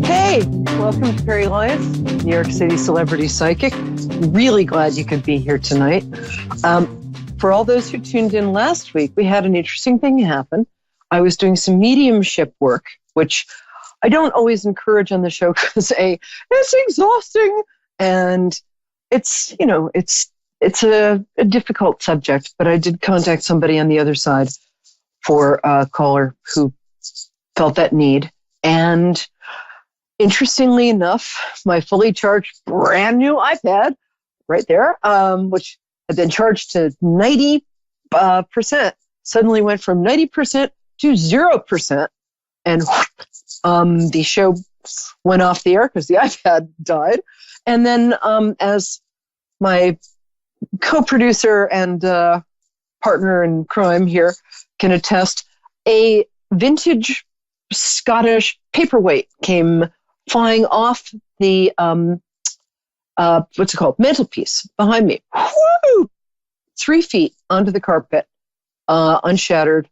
Hey, welcome to Peri, Lyons, New York City celebrity psychic. Really glad you could be here tonight. For all those who tuned in last week, we had an interesting thing happen. I was doing some mediumship work, which I don't always encourage on the show because it's exhausting and it's a difficult subject. But I did contact somebody on the other side for a caller who felt that need. And interestingly enough, my fully charged brand new iPad right there, which had been charged to 90%, suddenly went from 90% to 0%. And the show went off the air because the iPad died. And then as my co-producer and partner in crime here can attest, a vintage Scottish paperweight came flying off the mantelpiece behind me. Woo! 3 feet onto the carpet, unshattered.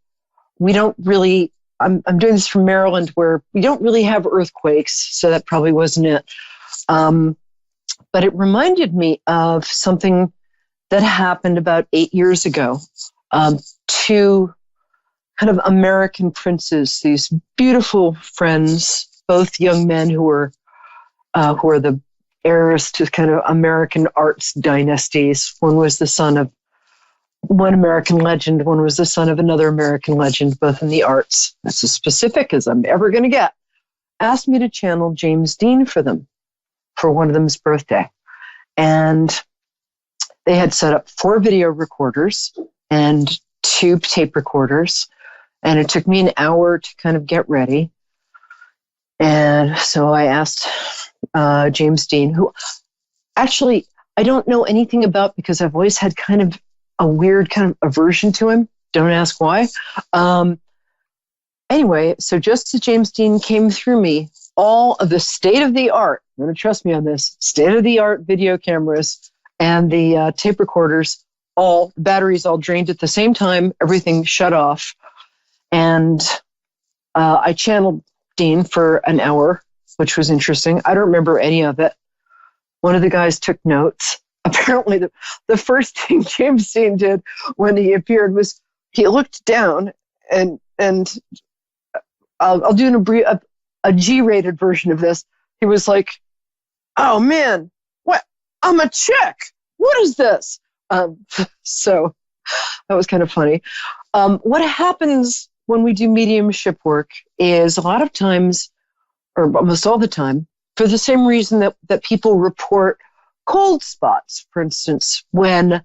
We don't really. I'm doing this from Maryland, where we don't really have earthquakes, so that probably wasn't it. But it reminded me of something that happened about 8 years ago. Two kind of American princes, these beautiful friends, both young men who are the heirs to kind of American arts dynasties. One was the son of one American legend, one was the son of another American legend, both in the arts. That's as specific as I'm ever going to get. Asked me to channel James Dean for them, for one of them's birthday. And they had set up 4 video recorders and 2 tape recorders. And it took me an hour to kind of get ready. And so I asked James Dean, who actually I don't know anything about because I've always had kind of a weird kind of aversion to him. Don't ask why. Anyway, so just as James Dean came through me, all of the state-of-the-art, you're going to trust me on this, state-of-the-art video cameras and the tape recorders, all batteries all drained at the same time, everything shut off. And I channeled Dean for an hour, which was interesting. I don't remember any of it. One of the guys took notes. Apparently, the first thing James Dean did when he appeared was he looked down, and I'll do a G-rated version of this. He was like, "Oh man, what? I'm a chick. What is this?" So that was kind of funny. What happens when we do mediumship work is a lot of times, or almost all the time, for the same reason that people report cold spots, for instance, when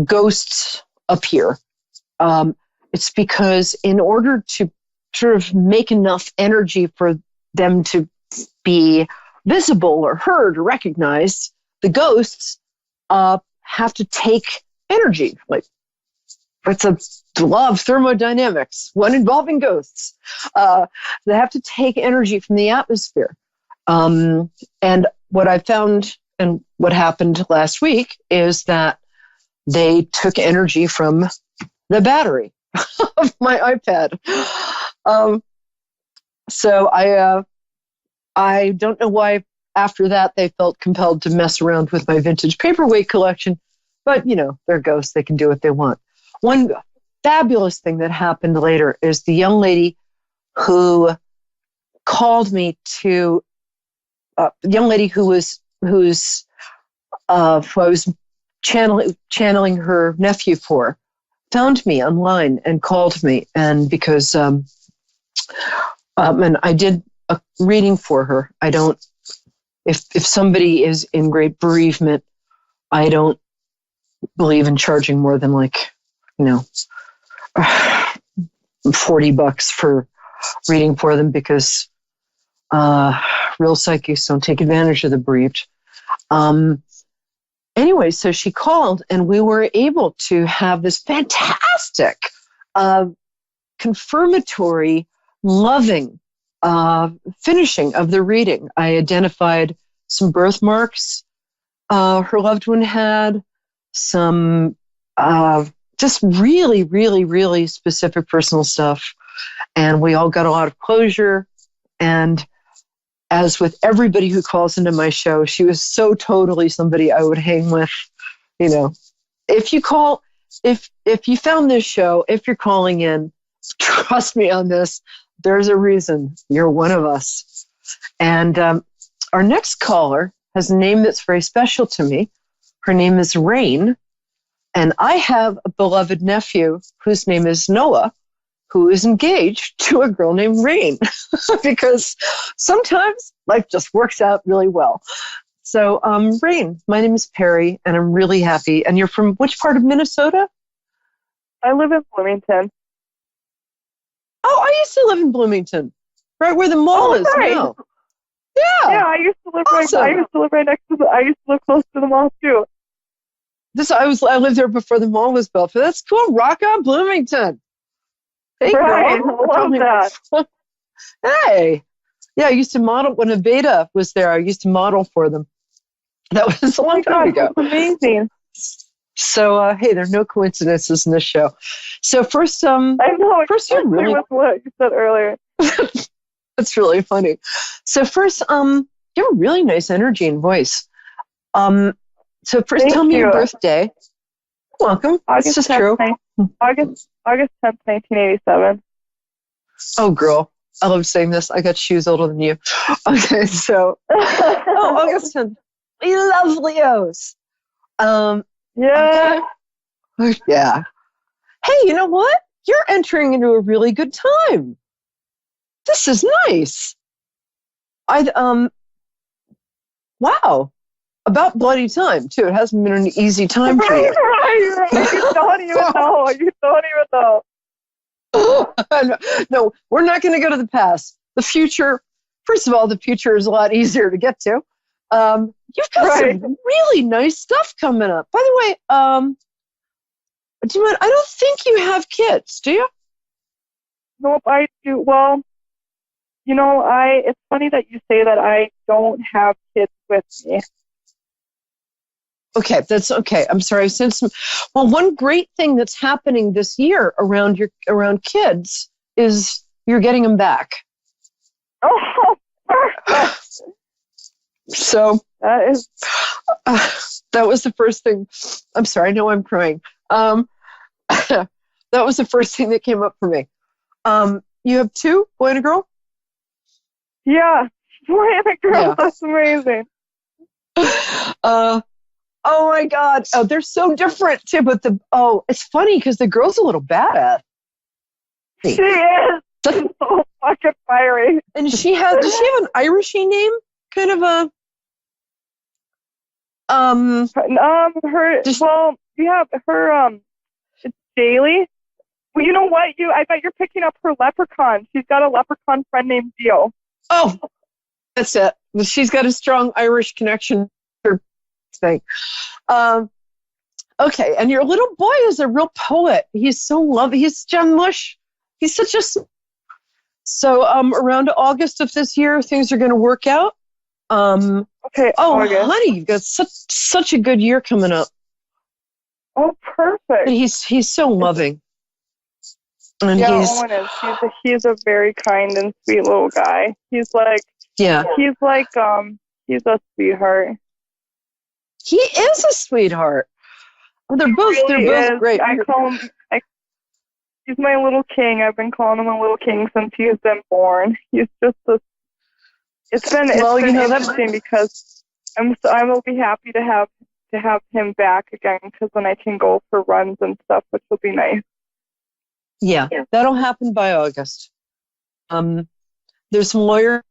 ghosts appear. It's because in order to sort of make enough energy for them to be visible or heard or recognized, the ghosts have to take energy. Like, it's the law of thermodynamics, one involving ghosts. They have to take energy from the atmosphere. And what I found and what happened last week is that they took energy from the battery of my iPad. So I don't know why after that they felt compelled to mess around with my vintage paperweight collection, but they're ghosts, they can do what they want. One fabulous thing that happened later is the young lady who called me to the young lady who I was channeling her nephew for, found me online and called me, and because and I did a reading for her. I don't, if somebody is in great bereavement, I don't believe in charging more than $40 for reading for them, because real psychics don't take advantage of the bereaved. Anyway, so she called and we were able to have this fantastic, confirmatory, loving finishing of the reading. I identified some birthmarks her loved one had, some just really, really, really specific personal stuff. And we all got a lot of closure. And as with everybody who calls into my show, she was so totally somebody I would hang with. You know, if you call, if you found this show, if you're calling in, trust me on this, there's a reason you're one of us. And our next caller has a name that's very special to me. Her name is Rain. And I have a beloved nephew whose name is Noah, who is engaged to a girl named Rain, because sometimes life just works out really well. So, Rain, my name is Peri, and I'm really happy. And you're from which part of Minnesota? I live in Bloomington. Oh, I used to live in Bloomington, right where the mall is now. Yeah. Yeah, I used to live awesome. I used to live right next to I used to live close to the mall too. I lived there before the mall was built. But that's cool. Rock on, Bloomington. Hey, right, girl. I love that. Hey. Yeah, I used to model when Aveda was there. I used to model for them. That was a long time ago. That's amazing. So, hey, there are no coincidences in this show. So first, I know. First, you're really with what you said earlier. That's really funny. So first, you have a really nice energy and voice. So first, Thank tell me you. your birthday. Welcome. August That's just 10th, true. August 10th, 1987. Oh, girl. I love saying this. I got shoes older than you. Okay, so August 10th. We love Leos. Yeah. Okay. Yeah. Hey, you know what? You're entering into a really good time. This is nice. Wow. About bloody time, too. It hasn't been an easy time for you. Right. You don't even know. You don't even know. No, we're not going to go to the past. The future, first of all, the future is a lot easier to get to. You've got some really nice stuff coming up. By the way, do you mind? I don't think you have kids, do you? Nope, I do. Well, you know, it's funny that you say that. I don't have kids with me. Okay, that's okay. I'm sorry. Well, one great thing that's happening this year around kids is you're getting them back. Oh, perfect. So that was the first thing. I'm sorry. I know I'm crying. That was the first thing that came up for me. You have two, boy and a girl? Yeah, boy and a girl. Yeah. That's amazing. Oh my God. Oh, they're so different too. But it's funny because the girl's a little badass. She is. She's so fucking fiery. And does she have an Irishy name? Kind of a it's Daly. Well, you know what? I bet you're picking up her leprechaun. She's got a leprechaun friend named Dio. Oh, that's it. She's got a strong Irish connection thing. Okay, and your little boy is a real poet. He's so lovely. He's John Mush. He's such a... So around August of this year, things are going to work out. Okay. Oh, August. honey, you've got such a good year coming up. Oh, perfect. And he's so loving. And yeah, Owen is. He's a very kind and sweet little guy. He's a sweetheart. He is a sweetheart. Oh, they're both great. I call him. He's my little king. I've been calling him a little king since he's been born. He's just It's been interesting because I will be happy to have him back again because then I can go for runs and stuff, which will be nice. Yeah, that'll happen by August. There's some lawyer.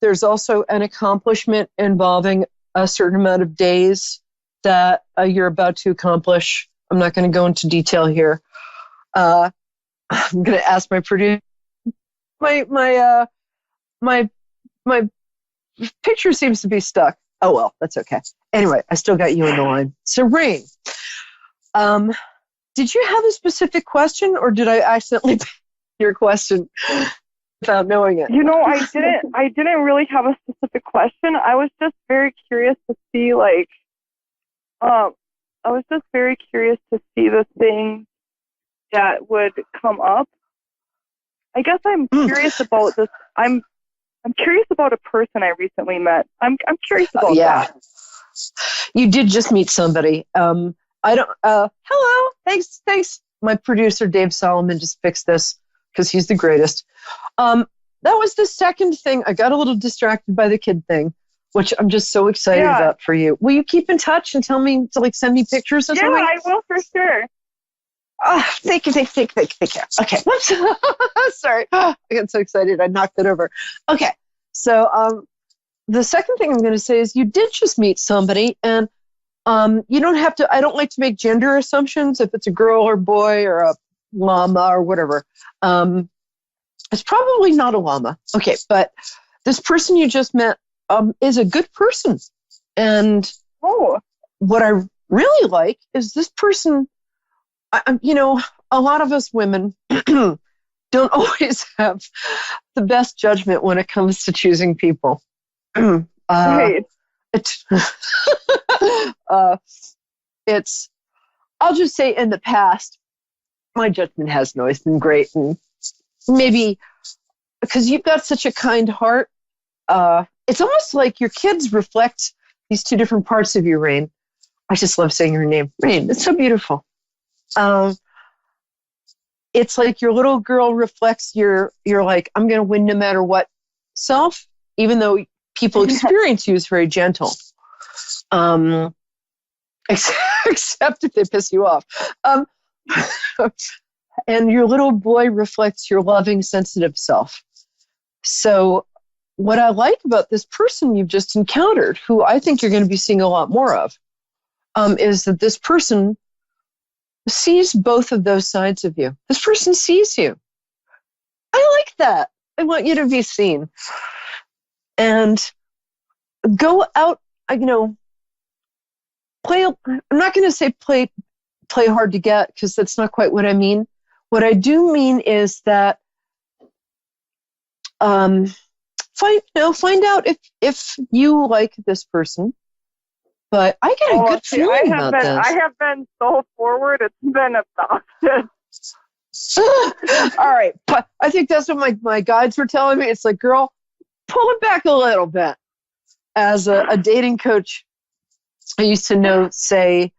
There's also an accomplishment involving a certain amount of days that you're about to accomplish. I'm not going to go into detail here. I'm going to ask my producer. My picture seems to be stuck. Oh well, that's okay. Anyway, I still got you in the line. So Rain, did you have a specific question, or did I accidentally pick your question without knowing it? You know, I didn't really have a specific question. I was just very curious to see, the things that would come up. I guess I'm curious about this. I'm curious about a person I recently met. I'm curious about that. You did just meet somebody. I don't. Hello. Thanks. My producer Dave Solomon just fixed this because he's the greatest. That was the second thing. I got a little distracted by the kid thing, which I'm just so excited about for you. Will you keep in touch and tell me to like send me pictures or something? Yeah, I will for sure. Thank you. Okay. Whoops. Sorry. I got so excited. I knocked it over. Okay. So the second thing I'm going to say is you did just meet somebody, and you don't have to, I don't like to make gender assumptions if it's a girl or boy or a llama or whatever. It's probably not a llama. Okay. But this person you just met is a good person. And what I really like is this person, a lot of us women don't always have the best judgment when it comes to choosing people. Right. I'll just say in the past, my judgment hasn't always been great. And maybe because you've got such a kind heart, it's almost like your kids reflect these two different parts of you, Rain. I just love saying your name, Rain. It's so beautiful. It's like your little girl reflects your like, I'm going to win no matter what self, even though people experience you as very gentle. Except if they piss you off. And your little boy reflects your loving, sensitive self. So what I like about this person you've just encountered, who I think you're going to be seeing a lot more of, is that this person sees both of those sides of you. This person sees you. I like that. I want you to be seen. And go out, play. I'm not going to say play hard to get, because that's not quite what I mean. What I do mean is that find out if you like this person. But I get a good feeling about this. I have been so forward; it's been obnoxious. All right, but I think that's what my guides were telling me. It's like, girl, pull it back a little bit. As a dating coach, I used to say,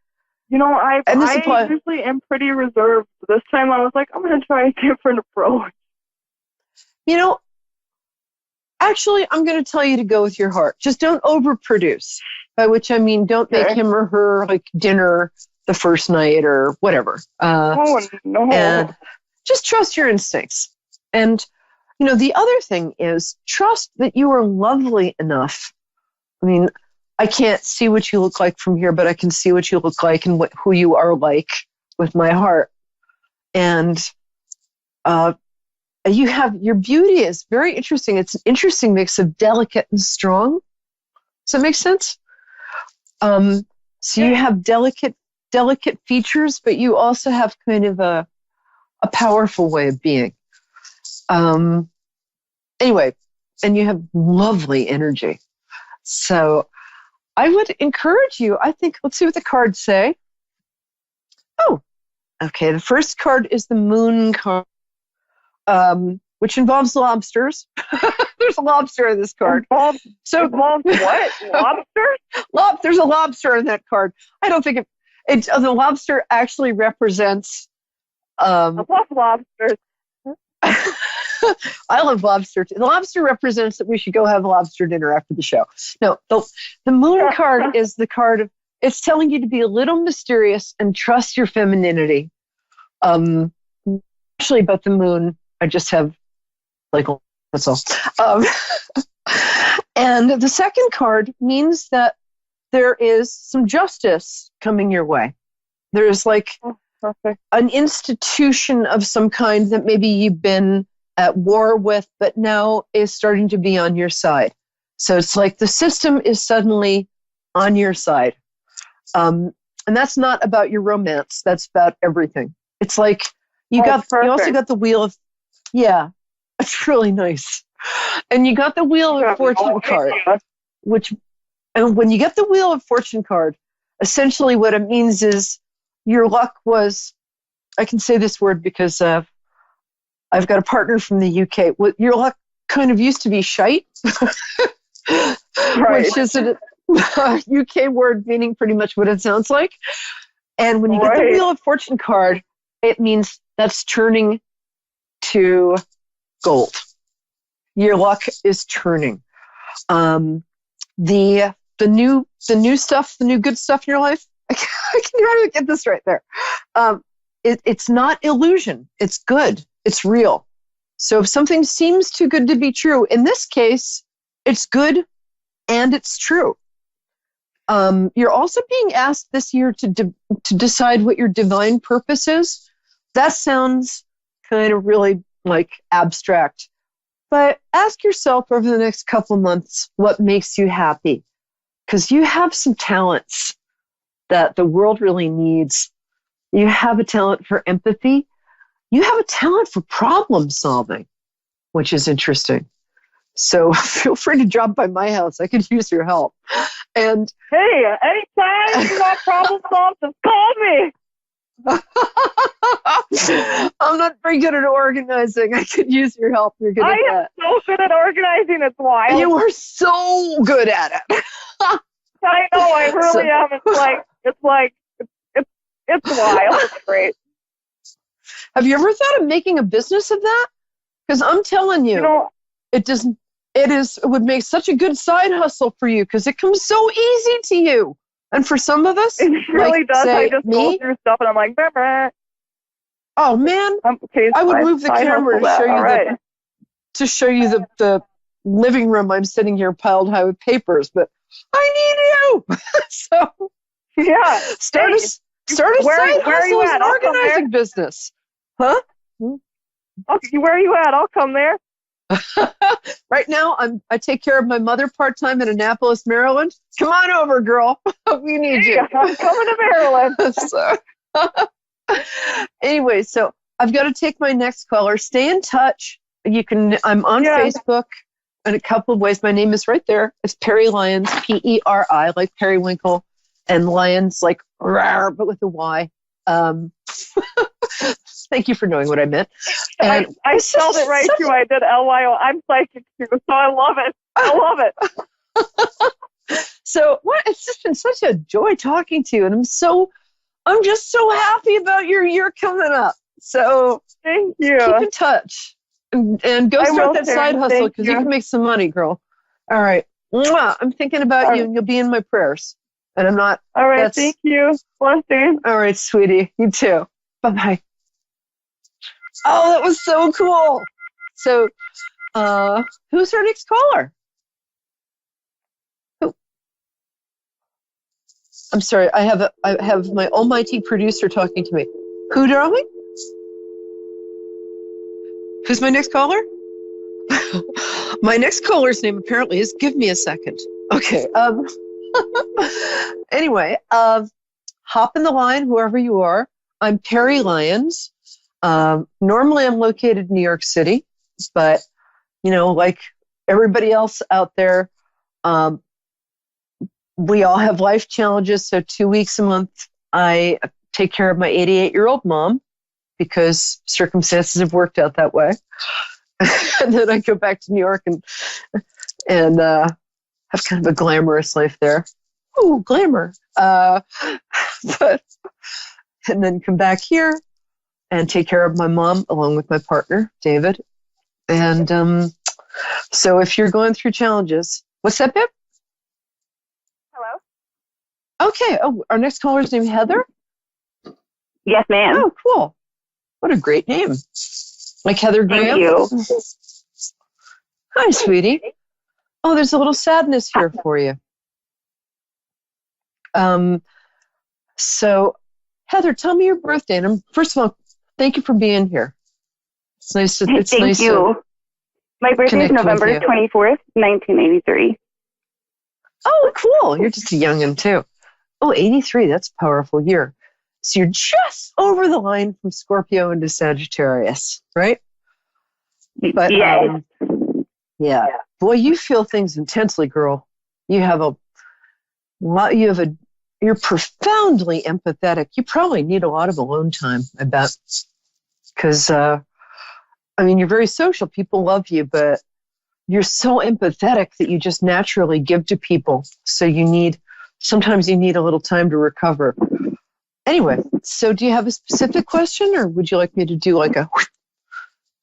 I usually am pretty reserved. This time I was like, I'm going to try a different approach. Actually, I'm going to tell you to go with your heart. Just don't overproduce, by which I mean don't make him or her like dinner the first night or whatever. No. And just trust your instincts. And, the other thing is trust that you are lovely enough. I mean, I can't see what you look like from here, but I can see what you look like and who you are like with my heart. And your beauty is very interesting. It's an interesting mix of delicate and strong. Does that make sense? So you have delicate features, but you also have kind of a powerful way of being. Anyway, and you have lovely energy. So I would encourage you, I think, let's see what the cards say. Oh, okay. The first card is the Moon card, which involves lobsters. There's a lobster in this card. Involves what? Lobster? There's a lobster in that card. I don't think the lobster actually represents... I love lobsters. I love lobster too. The lobster represents that we should go have lobster dinner after the show. No, the Moon card is the card of, it's telling you to be a little mysterious and trust your femininity. Actually, about the moon, I just have that's all. And the second card means that there is some justice coming your way. There's an institution of some kind that maybe you've been at war with, but now is starting to be on your side. So it's like the system is suddenly on your side. And that's not about your romance. That's about everything. It's like you also got the wheel of, it's really nice. And you got the Wheel of Fortune card, and when you get the Wheel of Fortune card, essentially what it means is your luck was, I can say this word because I've got a partner from the UK. Your luck kind of used to be shite, Right. which is a UK word meaning pretty much what it sounds like. And when you get the Right. Wheel of Fortune card, it means that's turning to gold. Your luck is turning. The new stuff, the new good stuff in your life. I can hardly get this right there. It's not illusion. It's good. It's real. So if something seems too good to be true, in this case, it's good and it's true. You're also being asked this year to decide what your divine purpose is. That sounds kind of really like abstract, but ask yourself over the next couple of months what makes you happy, because you have some talents that the world really needs. You have a talent for empathy. You have a talent for problem solving, which is interesting. So feel free to drop by my house. I could use your help. And Hey, anytime you want problem solved, just call me. I'm not very good at organizing. I could use your help. You're good at I am that. so good at organizing. It's wild. You are so good at it. I know. I really am. It's wild. It's great. Have you ever thought of making a business of that? Because I'm telling you, You know, it would make such a good side hustle for you because it comes so easy to you. And for some of us, it really like, does. say, I just go through stuff and I'm like, bah. Oh man, Okay, I would move the camera to show you the living room. I'm sitting here piled high with papers, but I need you. So yeah, start a side where are hustle you as at? an I'll come organizing business. Huh? Okay, where are you at? I'll come there. Right now, I take care of my mother part-time in Annapolis, Maryland. Come on over, girl. We need you. I'm coming to Maryland. Anyway, so I've got to take my next caller. Stay in touch. I'm on Facebook in a couple of ways. My name is right there. It's Peri Lyons, Peri, like periwinkle, and Lyons like rawr, but with a Y. Thank you for knowing what I meant. And I spelled it right too. I did Lyo. I'm psychic too, so I love it. I love it. So it's just been such a joy talking to you, and I'm just so happy about your year coming up. So thank you. Keep in touch and go start that side hustle because you can make some money, girl. All right. Mwah. I'm thinking about you, and you'll be in my prayers. And I'm not. All right. Thank you. Blessings. All right, sweetie. You too. Bye-bye. Oh, that was so cool. So, who's our next caller? Who? I'm sorry. I have my almighty producer talking to me. Who, darling? Who's my next caller? My next caller's name apparently is Give Me a Second. Okay. Anyway, hop in the line, whoever you are. I'm Peri Lyons. Normally I'm located in New York City, but, like everybody else out there, we all have life challenges. So 2 weeks a month, I take care of my 88-year-old mom because circumstances have worked out that way. And then I go back to New York and have kind of a glamorous life there. Ooh, glamour. And then come back here and take care of my mom along with my partner, David. And so if you're going through challenges, what's that, babe? Hello. Okay. Oh, our next caller's named Heather? Yes, ma'am. Oh, cool. What a great name. Like Heather Graham? Thank you. Hi, sweetie. Oh, there's a little sadness here for you. So, Heather, tell me your birthday. And first of all, thank you for being here. It's nice to. Thank you. My birthday is November 24th, 1983. Oh, cool. You're just a youngin' too. Oh, 83. That's a powerful year. So you're just over the line from Scorpio into Sagittarius, right? But yeah. Boy, you feel things intensely, girl. You're profoundly empathetic. You probably need a lot of alone time, I bet. Because, you're very social. People love you, but you're so empathetic that you just naturally give to people. So sometimes you need a little time to recover. Anyway, so do you have a specific question, or would you like me to do like a?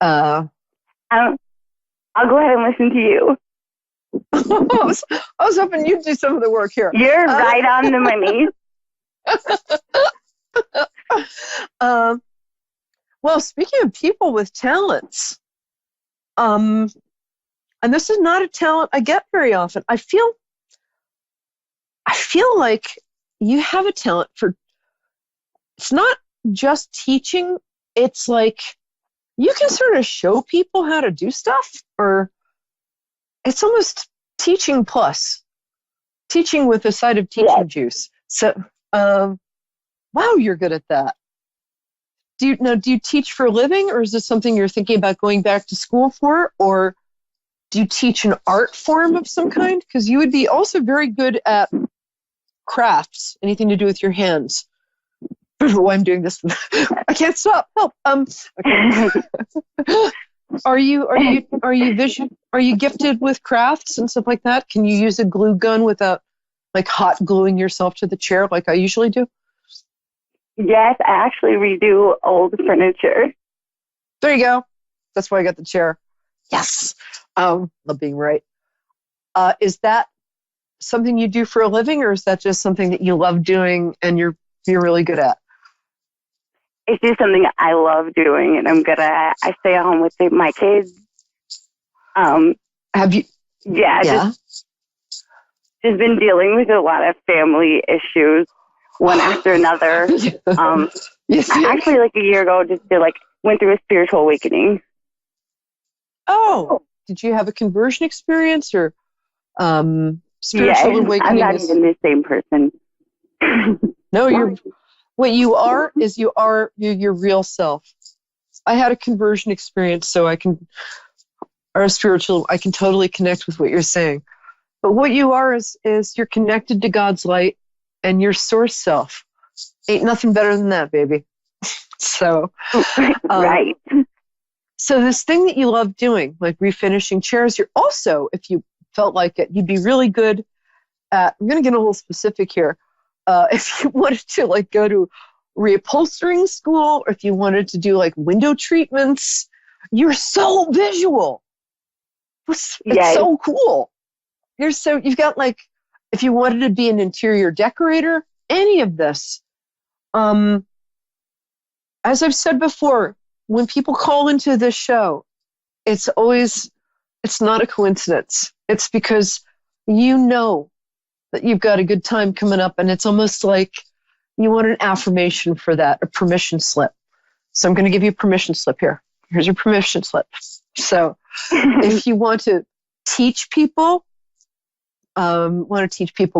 I'll go ahead and listen to you. I was hoping you'd do some of the work here. You're right on the money. Well, speaking of people with talents, and this is not a talent I get very often. I feel like you have a talent for. It's not just teaching. It's like you can sort of show people how to do stuff, or it's almost teaching plus. Teaching with a side of teaching juice. So, wow, you're good at that. Do you teach for a living, or is this something you're thinking about going back to school for, or do you teach an art form of some kind? Because you would be also very good at crafts, anything to do with your hands. I don't know why I'm doing this. I can't stop. Help. Okay. Are you gifted with crafts and stuff like that? Can you use a glue gun without like hot gluing yourself to the chair like I usually do? Yes, I actually redo old furniture. There you go. That's why I got the chair. Yes. Love being right. Is that something you do for a living, or is that just something that you love doing and you're really good at? It's just something I love doing, and I'm good at. I stay home with my kids. Have you? Yeah. Just been dealing with a lot of family issues, one after another. I actually, like a year ago, went through a spiritual awakening. Oh, did you have a conversion experience, or spiritual awakening? I'm not even the same person. No, what you are is you're your real self. I had a conversion experience, so I can totally connect with what you're saying. But what you are is you're connected to God's light and your source self. Ain't nothing better than that, baby. So, right. So this thing that you love doing, like refinishing chairs, you're also, if you felt like it, you'd be really good at, I'm going to get a little specific here. If you wanted to like go to reupholstering school, or if you wanted to do like window treatments, you're so visual. It's so cool. You've got like, if you wanted to be an interior decorator, any of this. As I've said before, when people call into this show, it's not a coincidence. It's because you know that you've got a good time coming up, and it's almost like you want an affirmation for that, a permission slip. So I'm going to give you a permission slip here. Here's your permission slip. So if you want to teach people,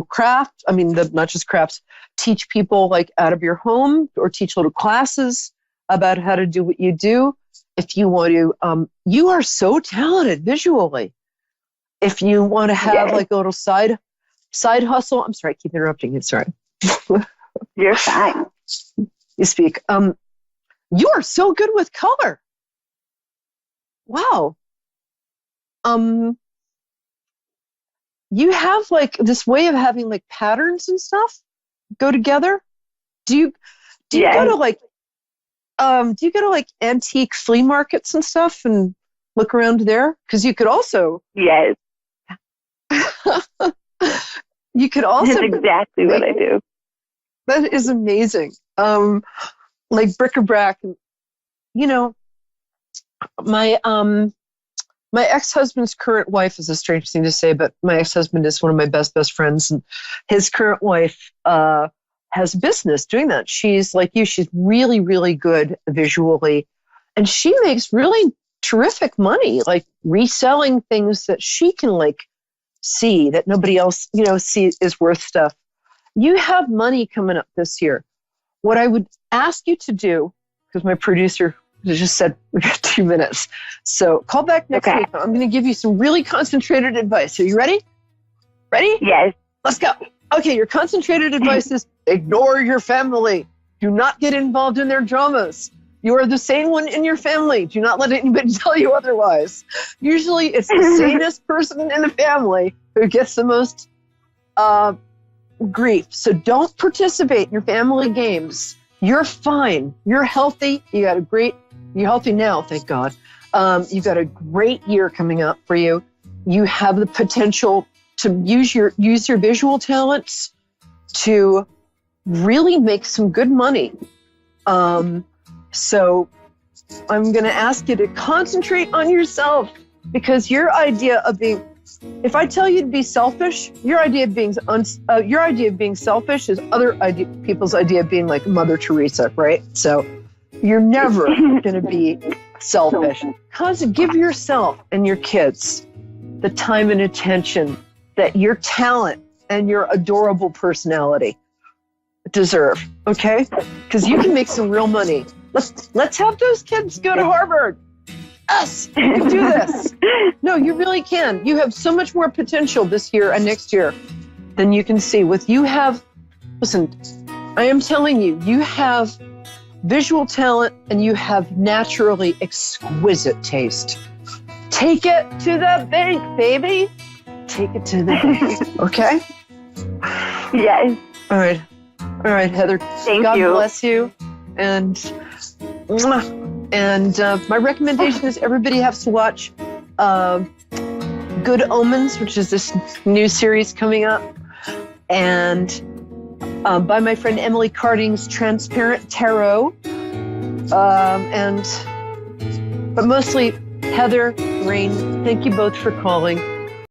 craft, not just crafts, teach people like out of your home, or teach little classes about how to do what you do. If you want to, you are so talented visually. If you want to have like a little side hustle, I'm sorry, I keep interrupting you. Sorry. You're fine. You speak. You are so good with color. Wow. You have like this way of having like patterns and stuff go together. Do you go to like antique flea markets and stuff and look around there? Because you could also. Yes. You could also. That's exactly what I do. That is amazing. Like bric-a-brac. My ex-husband's current wife is a strange thing to say, but my ex-husband is one of my best friends, and his current wife has business doing that. She's like you. She's really, really good visually, and she makes really terrific money, like reselling things that she can like see that nobody else, see is worth stuff. You have money coming up this year. What I would ask you to do, because my producer just said we got 2 minutes, so call back next week. I'm going to give you some really concentrated advice. Are you ready? Ready? Yes. Let's go. Okay, your concentrated advice is ignore your family. Do not get involved in their dramas. You are the sane one in your family. Do not let anybody tell you otherwise. Usually it's the sanest person in the family who gets the most grief. So don't participate in your family games. You're fine. You're healthy. You're healthy now, thank God. You've got a great year coming up for you. You have the potential to use your visual talents to really make some good money. So I'm going to ask you to concentrate on yourself, because your idea of being, if I tell you to be selfish, your idea of being selfish is people's idea of being like Mother Teresa, right? So you're never going to be selfish. Give yourself and your kids the time and attention that your talent and your adorable personality deserve, okay? Because you can make some real money. Let's have those kids go to Harvard. Us, you can do this. No, you really can. You have so much more potential this year and next year than you can see. Listen, I am telling you, you have visual talent and you have naturally exquisite taste. Take it to the bank, baby. Take it to the bank, okay? Yes. All right, Heather. Thank God you. Bless you. And my recommendation is everybody has to watch Good Omens, which is this new series coming up, and by my friend Emily Carding's Transparent Tarot, but mostly Heather, Rain. Thank you both for calling.